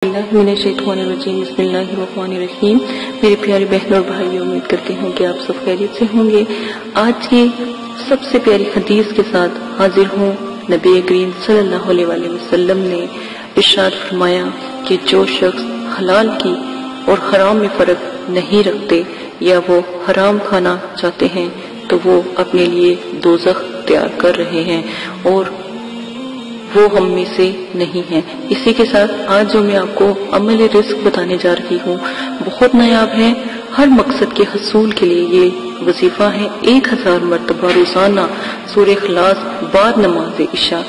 बिस्मिल्लाहिर्रहमानिर्रहीम। मेरे प्यारे बहनों और भाइयों, उम्मीद करते हैं कि आप सब खैरियत से होंगे। आज की सबसे प्यारी हदीस के साथ हाजिर हूँ। नबी करीम सल्लल्लाहु अलैहि वसल्लम ने इरशाद फरमाया कि जो शख्स हलाल की और हराम में फर्क नहीं रखते या वो हराम खाना चाहते हैं तो वो अपने लिए दोज़ख तैयार कर रहे हैं और वो हम में से नहीं है। इसी के साथ आज जो मैं आपको अमल रिस्क बताने जा रही हूँ बहुत नायाब है। हर मकसद के हसूल के लिए ये वजीफा है। 1000 मरतबा रोजाना सूरह इखलास बाद नमाज इशा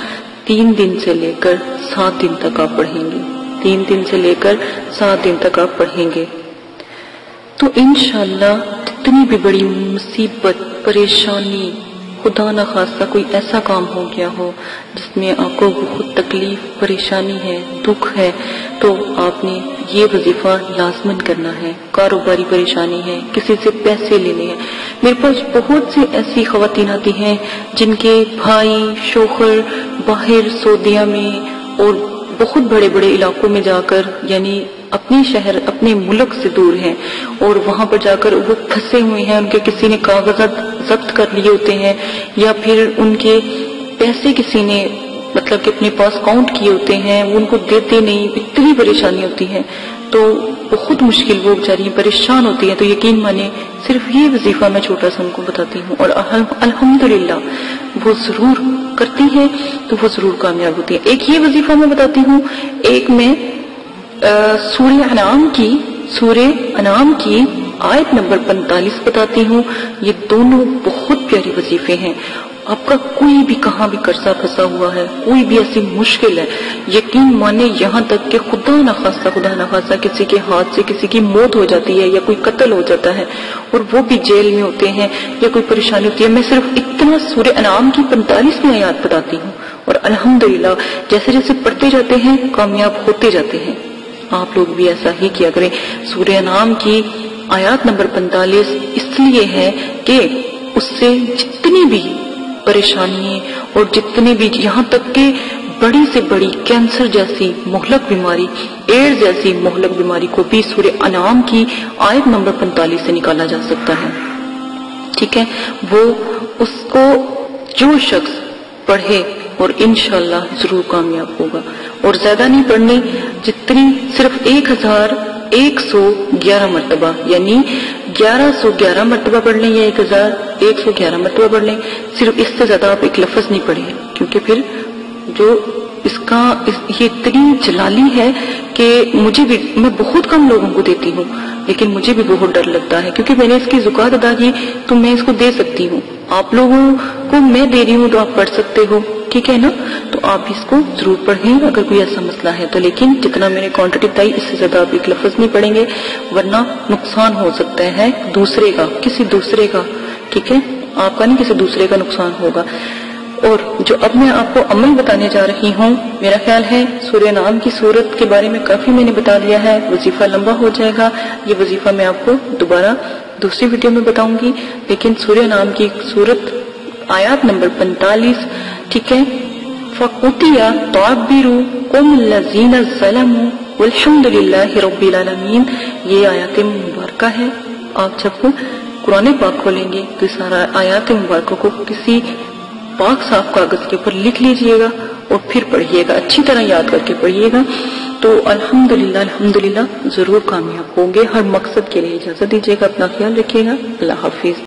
3 दिन से लेकर 7 दिन तक आप पढ़ेंगे। 3 दिन से लेकर 7 दिन तक आप पढ़ेंगे तो इंशाअल्लाह जितनी भी बड़ी मुसीबत परेशानी, खुदा न खास्ता कोई ऐसा काम हो गया हो जिसमें आपको बहुत तकलीफ परेशानी है, दुख है, तो आपने ये वजीफा लाजमन करना है। कारोबारी परेशानी है, किसी से पैसे लेने हैं। मेरे पास बहुत सी ऐसी खवातीन आती हैं जिनके भाई शोहर बाहर सऊदीया में और बहुत बड़े बड़े इलाकों में जाकर, यानी अपने शहर अपने मुल्क से दूर हैं और वहां पर जाकर वो फंसे हुए हैं। उनके किसी ने कागजात जब्त कर लिए होते हैं या फिर उनके पैसे किसी ने मतलब कि अपने पास काउंट किए होते हैं, वो उनको देते नहीं। इतनी परेशानी होती है तो बहुत मुश्किल, वो बेचारी परेशान होती है। तो यकीन माने सिर्फ ये वजीफा मैं छोटा सा उनको बताती हूँ और अल्हम्दुलिल्लाह वो जरूर करती है तो वो जरूर कामयाब होती है। एक ये वजीफा मैं बताती हूँ, एक मैं सूरह अनाम की आयत नंबर 45 बताती हूँ। ये दोनों बहुत प्यारे वजीफे हैं। आपका कोई भी कहाँ भी कर्जा फंसा हुआ है, कोई भी ऐसी मुश्किल है, यकीन माने यहाँ तक कि खुदा न खास्ता किसी के हाथ से किसी की मौत हो जाती है या कोई कत्ल हो जाता है और वो भी जेल में होते हैं या कोई परेशानी होती है, मैं सिर्फ इतना सूरह अनाम की 45वीं आयत बताती हूँ और अल्हम्दुलिल्लाह जैसे जैसे पढ़ते जाते हैं कामयाब होते जाते हैं। आप लोग भी ऐसा ही किया करें। सूरह अनाम की आयत नंबर 45 इसलिए है कि उससे जितनी भी परेशानी और जितने भी यहाँ तक के बड़ी से बड़ी कैंसर जैसी मुहलक बीमारी, एड्स जैसी मुहलक बीमारी को भी सूरह अनाम की आयत नंबर 45 से निकाला जा सकता है। ठीक है, वो उसको जो शख्स पढ़े और इंशाअल्लाह जरूर कामयाब होगा। और ज्यादा नहीं पढ़नी, जितनी सिर्फ 1111 मरतबा, यानी 1111 मरतबा पढ़ लें या 1111 मरतबा पढ़ लें। सिर्फ इससे ज्यादा आप एक लफ्ज नहीं पढ़े क्योंकि फिर जो ये इतनी जलाली है कि मैं बहुत कम लोगों को देती हूँ, लेकिन मुझे भी बहुत डर लगता है क्योंकि मैंने इसकी ज़कात अदा की तो मैं इसको दे सकती हूँ। आप लोगों को मैं दे रही हूँ तो आप पढ़ सकते हो, ठीक है ना? तो आप इसको जरूर पढ़ें अगर कोई ऐसा मसला है तो। लेकिन जितना मैंने क्वांटिटी बताई इससे ज्यादा आप एक लफ्ज नहीं पढ़ेंगे वरना नुकसान हो सकता है दूसरे का, किसी दूसरे का, ठीक है? आपका नहीं, किसी दूसरे का नुकसान होगा। और जो अब मैं आपको अमल बताने जा रही हूँ, मेरा ख्याल है सूरह नाम की सूरत के बारे में काफी मैंने बता दिया है, वजीफा लंबा हो जाएगा। ये वजीफा मैं आपको दोबारा दूसरी वीडियो में बताऊंगी। लेकिन सूरह नाम की सूरत आयत नंबर 45, ठीक है? फकुतिया ताबिरू कुम लजीना ज़लमू वल्हम्दुलिल्लाहि रब्बिल आलमीन। ये आयत मुबारका है। आप जब कुरान पाक खोलेंगे तो सारा आयत मुबारक को किसी पाक साफ कागज के ऊपर लिख लीजिएगा और फिर पढ़िएगा, अच्छी तरह याद करके पढ़िएगा तो अल्हम्दुलिल्लाह जरूर कामयाब होंगे। हर मकसद के लिए इजाजत दीजिएगा, अपना ख्याल रखिएगा। अल्लाह हाफिज।